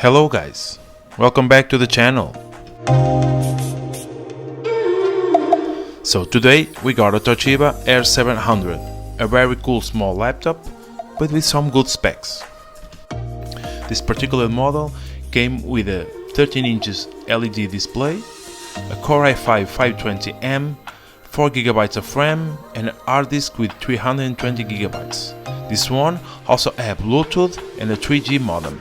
Hello guys, welcome back to the channel. So today we got a Toshiba R700, a very cool small laptop but with some good specs. This particular model came with a 13 inches LED display, a Core i5 520M, 4GB of RAM and a hard disk with 320GB. This one also has Bluetooth and a 3G modem.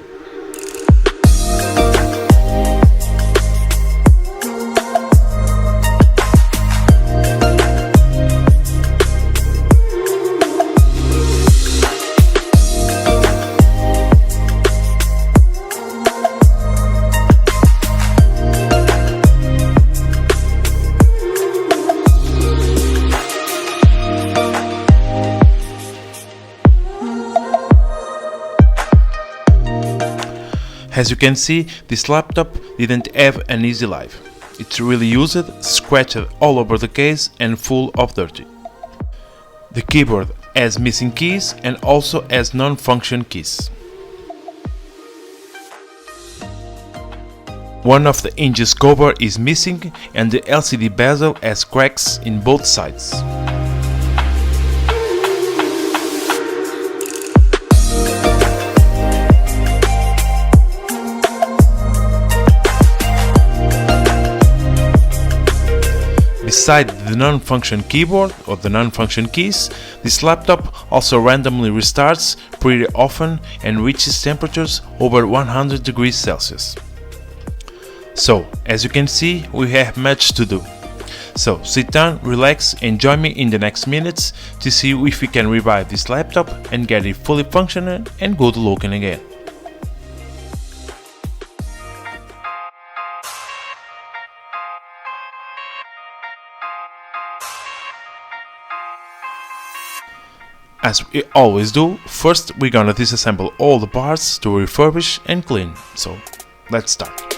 As you can see, this laptop didn't have an easy life. It's really used, scratched all over the case and full of dirt. The keyboard has missing keys and also has non-function keys. One of the hinges cover is missing and the LCD bezel has cracks in both sides. Beside the non-function keyboard or the non-function keys, this laptop also randomly restarts pretty often and reaches temperatures over 100 degrees Celsius. So, as you can see, we have much to do. So, sit down, relax, and join me in the next minutes to see if we can revive this laptop and get it fully functional and good looking again. As we always do, first we're gonna disassemble all the parts to refurbish and clean. So, let's start.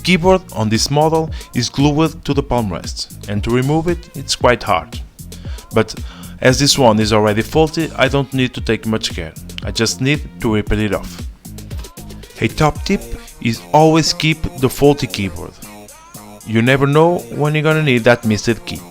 keyboard on this model is glued to the palm rest, and to remove it, it's quite hard. But as this one is already faulty, I don't need to take much care, I just need to rip it off. A top tip is always keep the faulty keyboard. You never know when you're gonna need that missed key.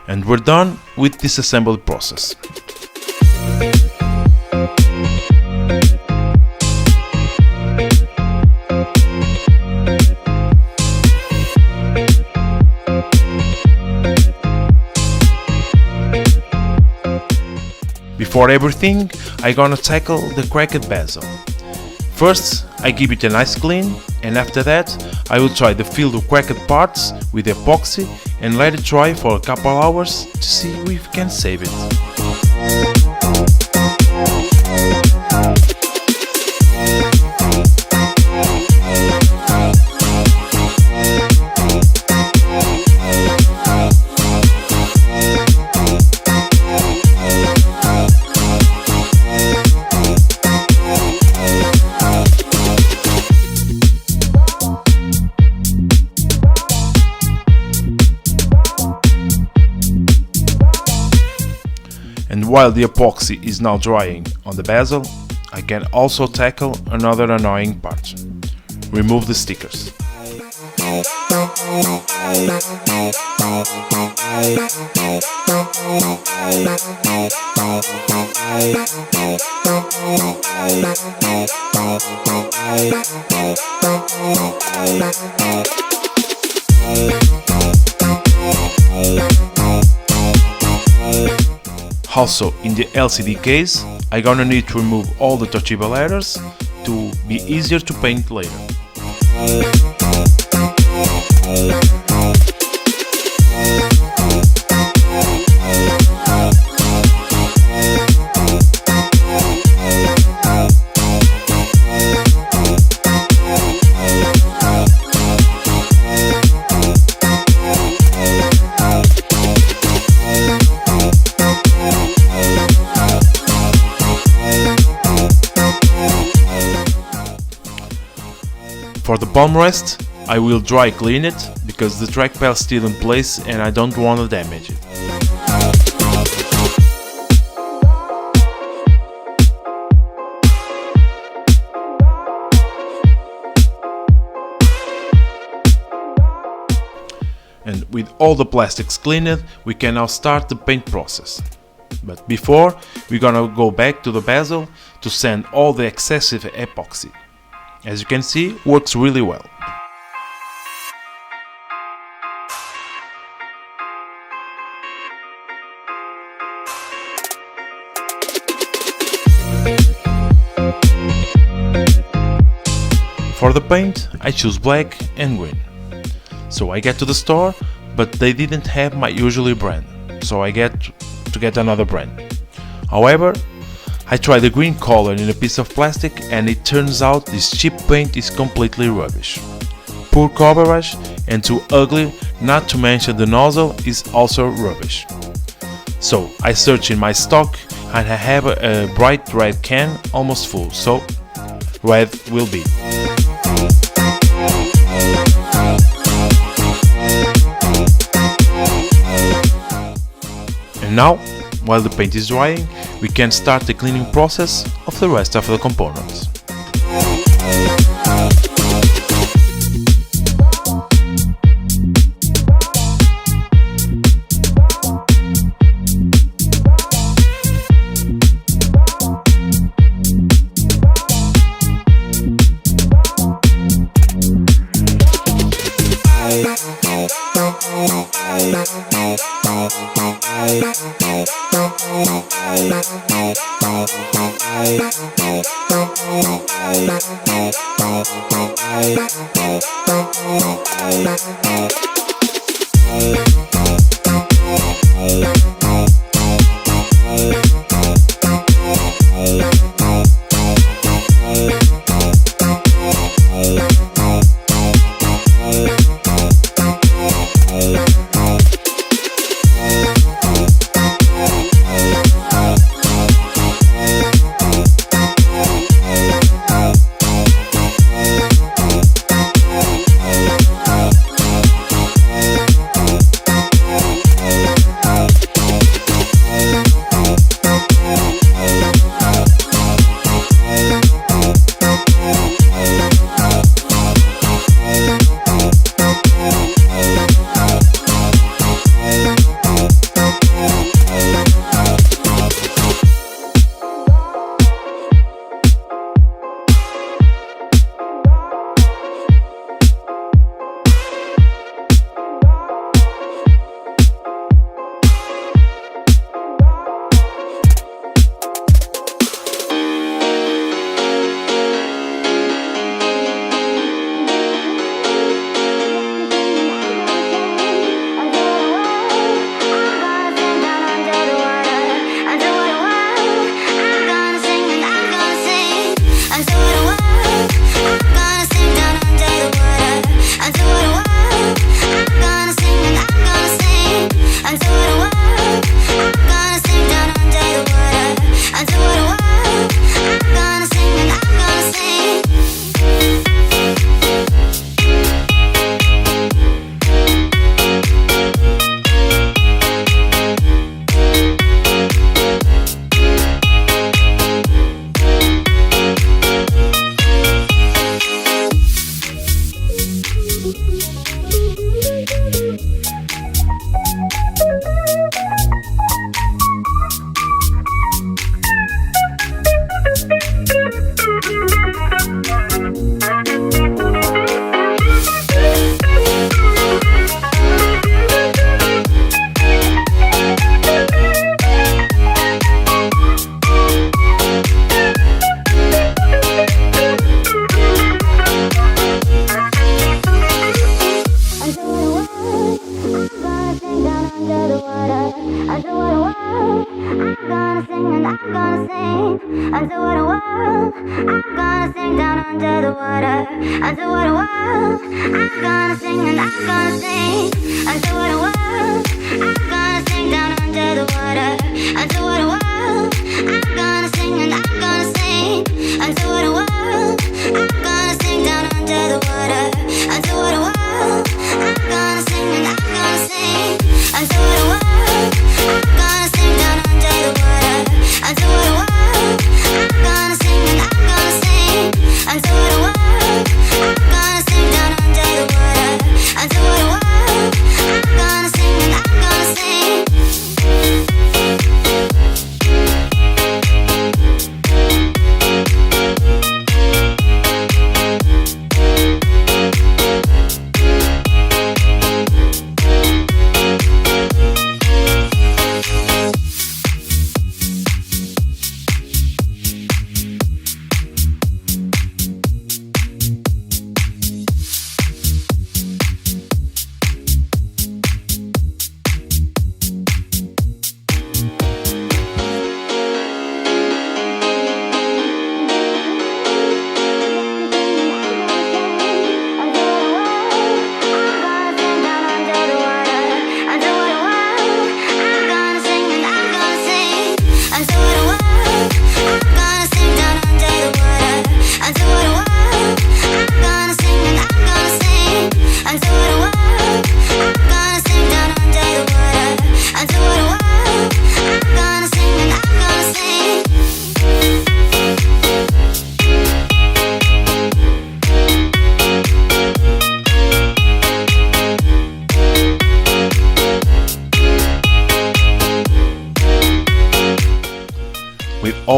And we're done with this assembly process. Before everything, I'm gonna tackle the cracked bezel. First, I give it a nice clean, and after that, I will try to fill the cracked parts with epoxy and let it dry for a couple hours to see if we can save it. And while the epoxy is now drying on the bezel, I can also tackle another annoying part. Remove the stickers. Also, in the LCD case, I'm gonna need to remove all the Toshiba letters to be easier to paint later. For the palm rest, I will dry clean it because the trackpad is still in place and I don't want to damage it. And with all the plastics cleaned, we can now start the paint process. But before, we're gonna go back to the bezel to sand all the excessive epoxy. As you can see, works really well. For the paint, I choose black and green. So I get to the store, but they didn't have my usual brand, so I get to get another brand. However, I tried the green color in a piece of plastic and it turns out this cheap paint is completely rubbish. poor coverage and too ugly, not to mention the nozzle is also rubbish. So I searched in my stock and I have a bright red can almost full, so red will be. And now, while the paint is drying, we can start the cleaning process of the rest of the components.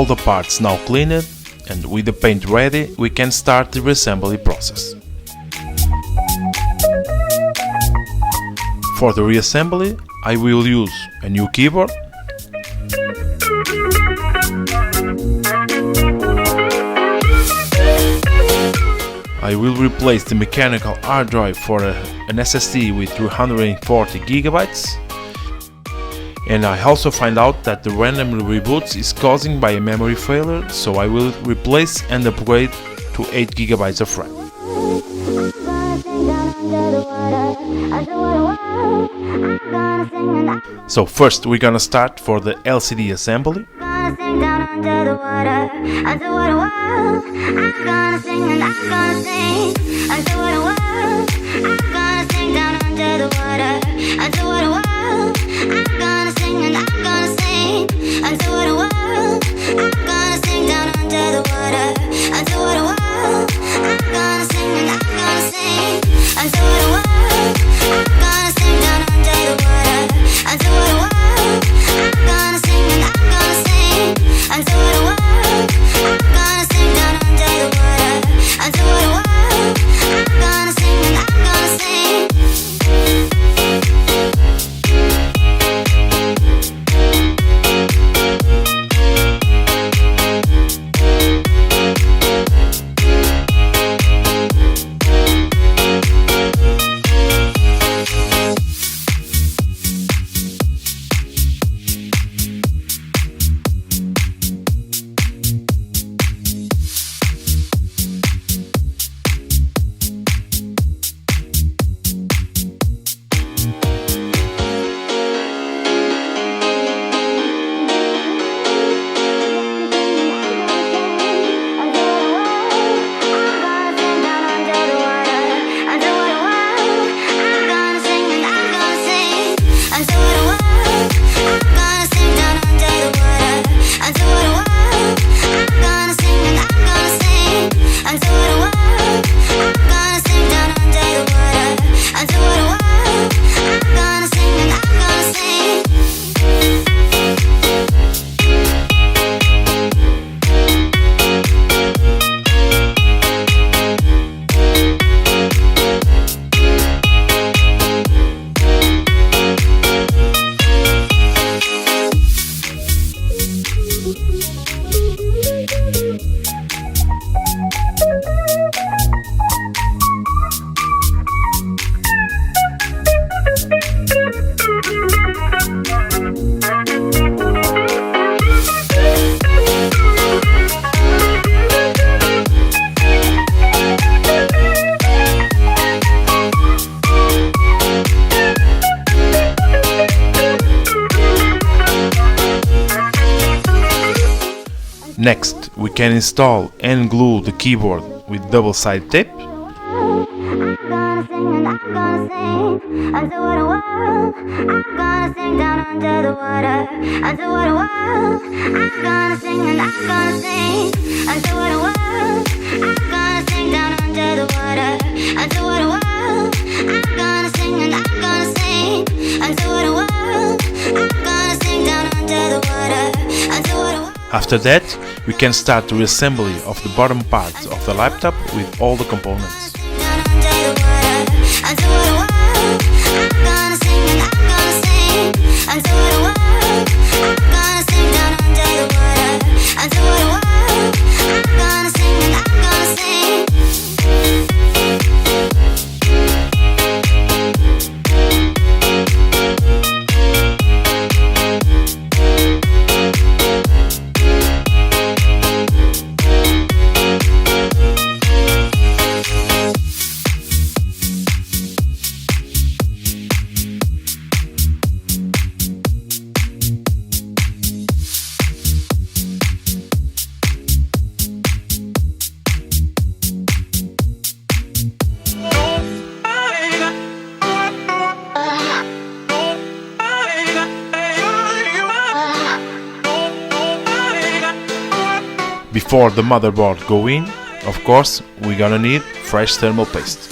all the parts now cleaned and with the paint ready, we can start the reassembly process. For the reassembly, I will use a new keyboard, I will replace the mechanical hard drive for an SSD with 240 GB, and I also find out that the random reboots is causing by a memory failure, so I will replace and upgrade to 8 GB of RAM. So first we're gonna start for the LCD assembly. Next, we can install and glue the keyboard with double-sided tape. After that, we can start the reassembly of the bottom parts of the laptop with all the components. Before the motherboard go in, of course, we're gonna need fresh thermal paste.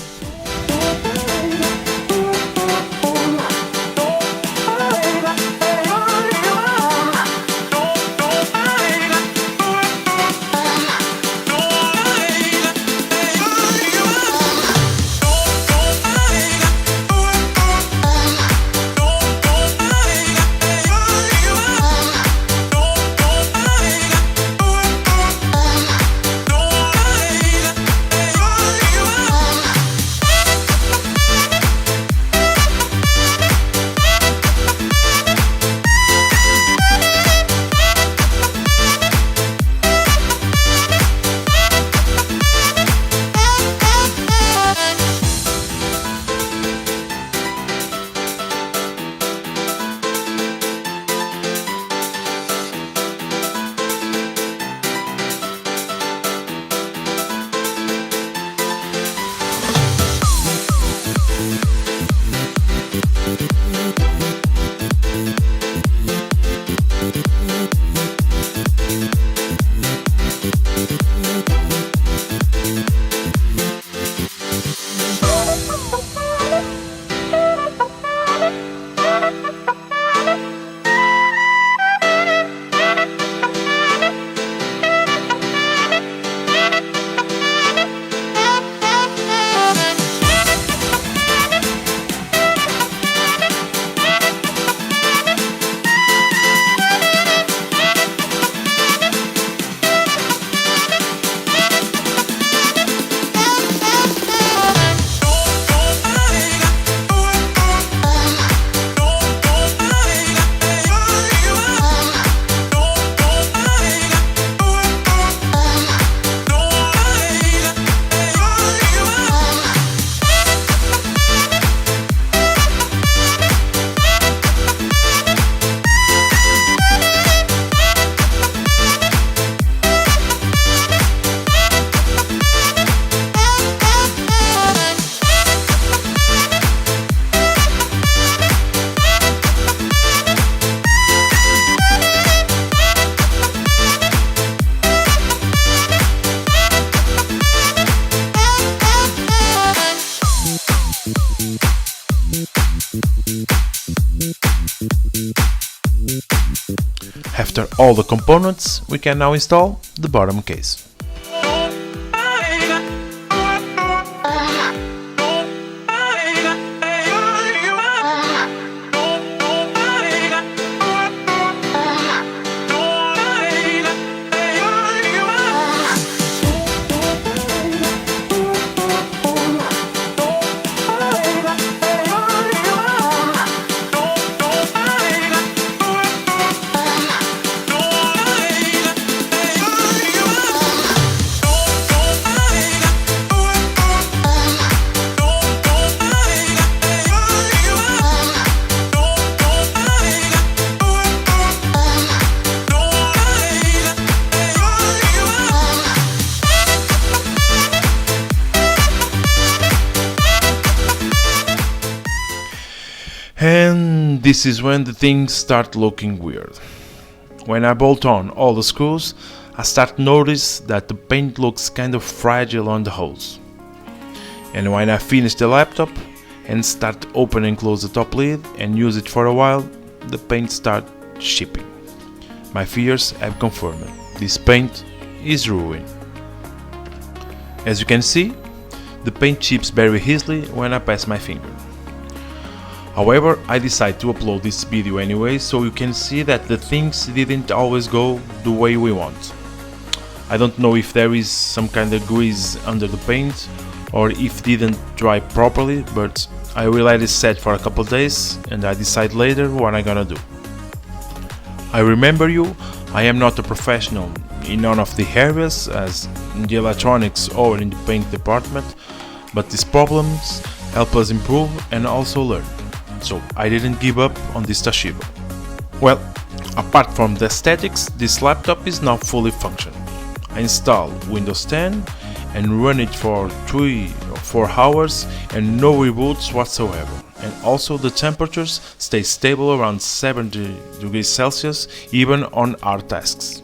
all the components, we can now install the bottom case. And this is when the things start looking weird. When I bolt on all the screws, I start to notice that the paint looks kind of fragile on the holes. And when I finish the laptop and start to open and close the top lid and use it for a while, the paint starts chipping. My fears have confirmed. This paint is ruined. As you can see, the paint chips very easily when I pass my finger. However, I decided to upload this video anyway, so you can see that the things didn't always go the way we want. I don't know if there is some kind of grease under the paint or if it didn't dry properly, but I will let it set for a couple days and I decide later what I'm gonna do. I remember you, I am not a professional in none of the areas, as in the electronics or in the paint department, but these problems help us improve and also learn. So I didn't give up on this Toshiba. Well, apart from the aesthetics, this laptop is now fully functional. I installed Windows 10 and run it for 3 or 4 hours and no reboots whatsoever. And also the temperatures stay stable around 70 degrees Celsius even on hard tasks.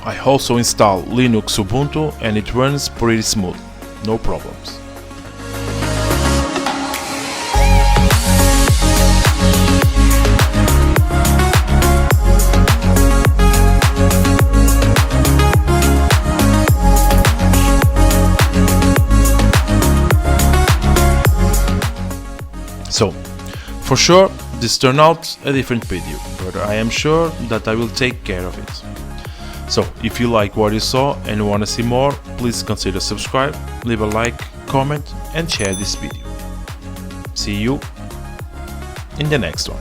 I also installed Linux Ubuntu and it runs pretty smooth, no problems. So, for sure, this turned out a different video, but I am sure that I will take care of it. So, if you like what you saw and want to see more, please consider subscribe, leave a like, comment and share this video. See you in the next one.